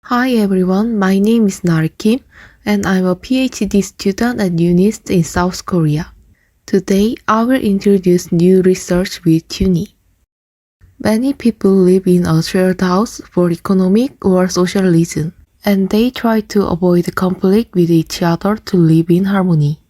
Hi everyone, my name is Nari Kim and I'm a PhD student at UNIST in South Korea. Today, I will introduce new research with Tuni. Many people live in a shared house for economic or social reasons, and they try to avoid conflict with each other to live in harmony.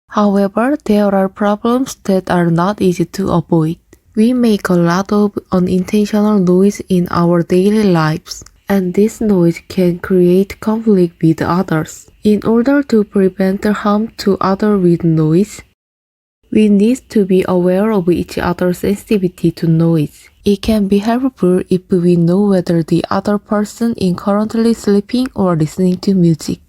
However, there are problems that are not easy to avoid. We make a lot of unintentional noise in our daily lives, and this noise can create conflict with others. In order to prevent harm to others with noise, we need to be aware of each other's sensitivity to noise. It can be helpful if we know whether the other person is currently sleeping or listening to music.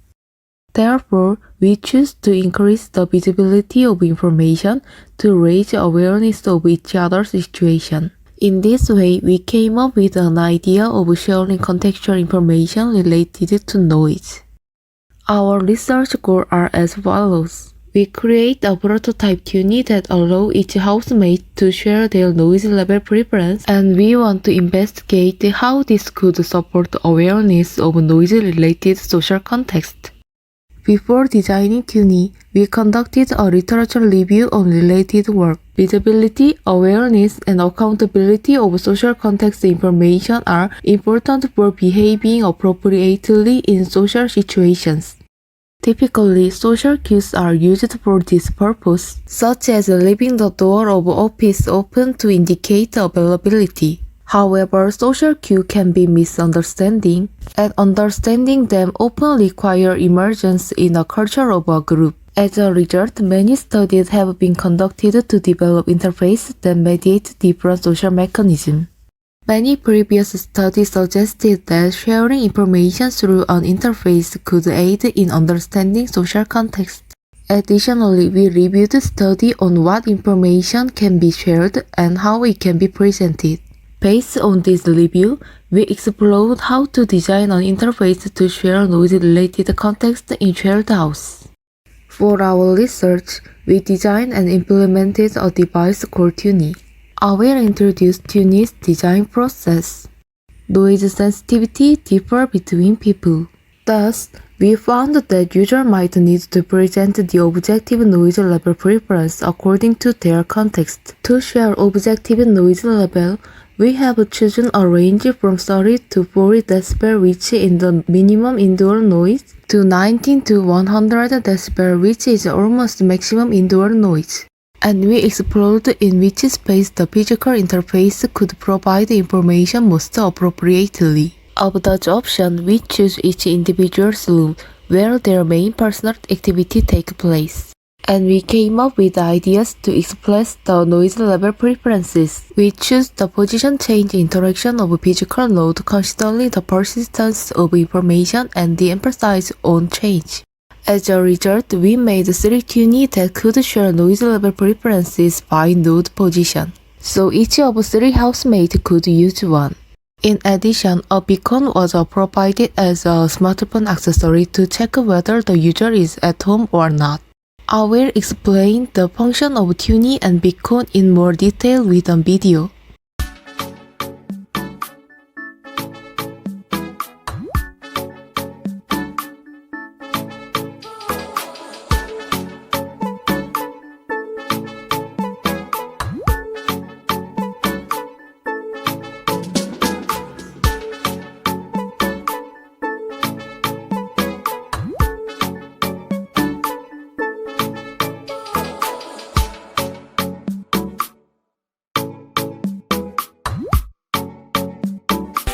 Therefore, we choose to increase the visibility of information to raise awareness of each other's situation. In this way, we came up with an idea of sharing contextual information related to noise. Our research goals are as follows. We create a prototype Tuni that allows each housemate to share their noise level preference, and we want to investigate how this could support awareness of noise-related social context. Before designing Tuni, we conducted a literature review on related work. Visibility, awareness, and accountability of social context information are important for behaving appropriately in social situations. Typically, social cues are used for this purpose, such as leaving the door of office open to indicate availability. However, social cues can be misunderstanding, and understanding them often require immersion in a culture of a group. As a result, many studies have been conducted to develop interfaces that mediate different social mechanisms. Many previous studies suggested that sharing information through an interface could aid in understanding social context. Additionally, we reviewed studies on what information can be shared and how it can be presented. Based on this review, we explored how to design an interface to share noise-related context in shared house. For our research, we designed and implemented a device called Tuni. I will introduce Tuni's design process. Noise sensitivity differs between people. Thus, we found that users might need to present the objective noise level preference according to their context. To share objective noise level, we have chosen a range from 30 to 40 dB, which is the minimum indoor noise, to 19 to 100 dB, which is almost maximum indoor noise. And we explored in which space the physical interface could provide information most appropriately. Of such options, we choose each individual's room where their main personal activity takes place. And we came up with ideas to express the noise level preferences. We choose the position change interaction of physical node considering the persistence of information and the emphasis on change. As a result, we made 3 Tuni that could share noise level preferences by node position. So each of 3 housemates could use one. In addition, a beacon was provided as a smartphone accessory to check whether the user is at home or not. I will explain the function of Tuni and beacon in more detail with a video.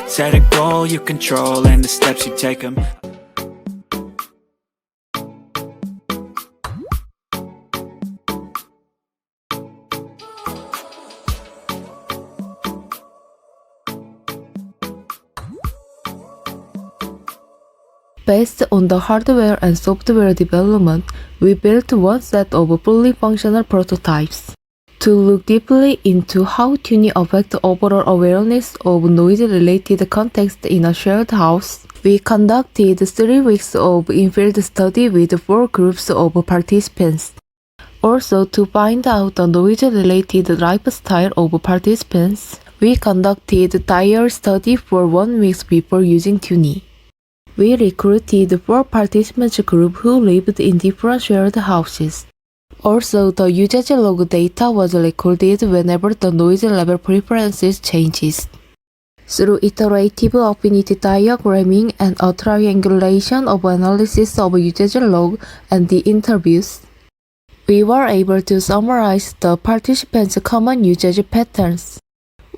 Set a goal you control and the steps you take them. Based on the hardware and software development, we built one set of fully functional prototypes. To look deeply into how Tuni affects overall awareness of noise-related context in a shared house, we conducted 3 weeks of in-field study with 4 groups of participants. Also, to find out the noise-related lifestyle of participants, we conducted diary study for 1 week before using Tuni. We recruited 4 participants group who lived in different shared houses. Also, the usage log data was recorded whenever the noise level preferences changes. Through iterative affinity diagramming and a triangulation of analysis of usage log and the interviews, we were able to summarize the participants' common usage patterns.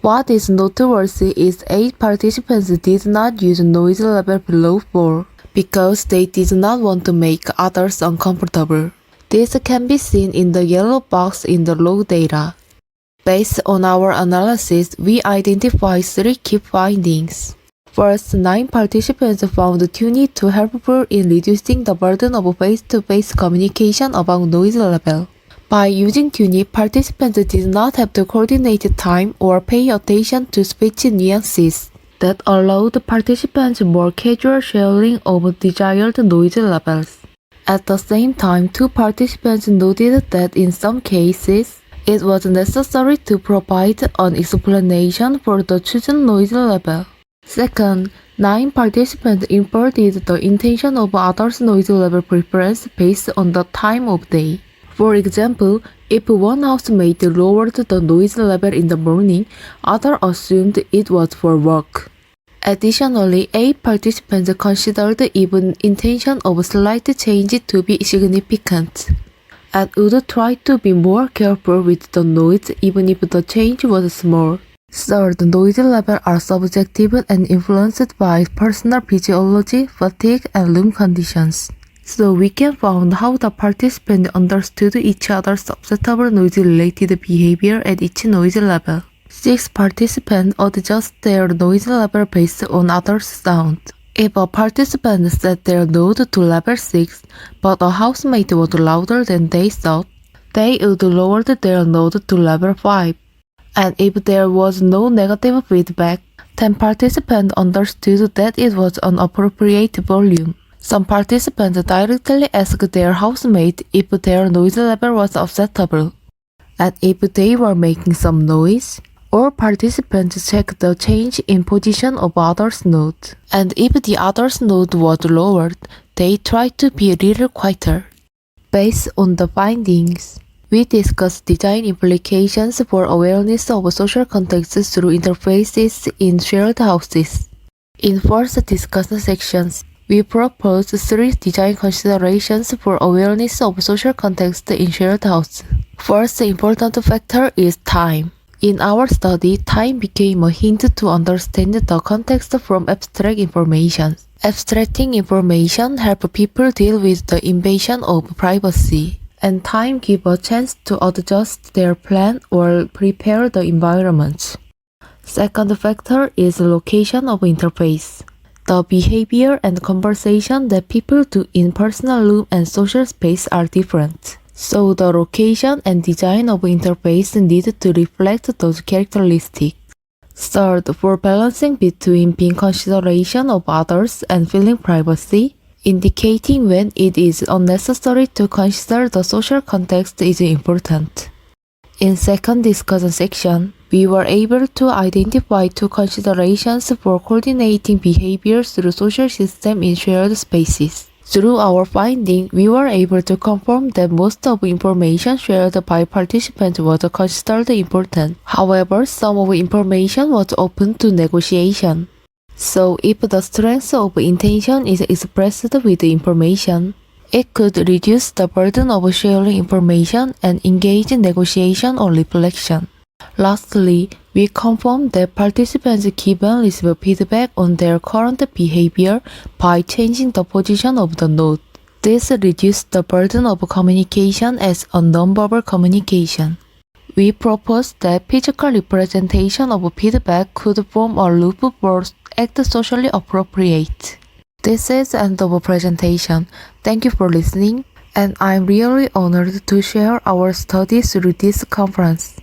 What is noteworthy is 8 participants did not use noise level below 4 because they did not want to make others uncomfortable. This can be seen in the yellow box in the log data. Based on our analysis, we identified 3 key findings. First, 9 participants found Tuni to helpful in reducing the burden of face-to-face communication about noise level. By using Tuni, participants did not have to coordinate time or pay attention to speech nuances. That allowed participants more casual sharing of desired noise levels. At the same time, 2 participants noted that in some cases, it was necessary to provide an explanation for the chosen noise level. Second, 9 participants embodied the intention of others' noise level preference based on the time of day. For example, if one housemate lowered the noise level in the morning, others assumed it was for work. Additionally, 8 participants considered even intention of slight change to be significant, and would try to be more careful with the noise even if the change was small. Third, noise levels are subjective and influenced by personal physiology, fatigue, and room conditions. So we can find how the participants understood each other's acceptable noise-related behavior at each noise level. 6 participants adjust their noise level based on others' sound. If a participant set their node to level 6, but a housemate was louder than they thought, they would lower their node to level 5. And if there was no negative feedback, 10 participants understood that it was an appropriate volume. Some participants directly asked their housemate if their noise level was acceptable, and if they were making some noise. All participants checked the change in position of others' node, and if the other's node was lowered, they tried to be a little quieter. Based on the findings, we discussed design implications for awareness of social contexts through interfaces in shared houses. In first discussion sections, we proposed 3 design considerations for awareness of social context in shared house. First important factor is time. In our study, time became a hint to understand the context from abstract information. Abstracting information helps people deal with the invasion of privacy, and time gives a chance to adjust their plan or prepare the environment. Second factor is location of interface. The behavior and conversation that people do in personal room and social space are different. So the location and design of interface need to reflect those characteristics. Third, for balancing between being consideration of others and feeling privacy, indicating when it is unnecessary to consider the social context is important. In second discussion section, we were able to identify 2 considerations for coordinating behavior through social systems in shared spaces. Through our finding, we were able to confirm that most of information shared by participants was considered important. However, some of information was open to negotiation. So, if the strength of intention is expressed with the information, it could reduce the burden of sharing information and engage in negotiation or reflection. Lastly, we confirmed that participants give and receive feedback on their current behavior by changing the position of the node. This reduced the burden of communication as a nonverbal communication. We proposed that physical representation of feedback could form a loop for act socially appropriate. This is the end of presentation. Thank you for listening, and I'm really honored to share our studies through this conference.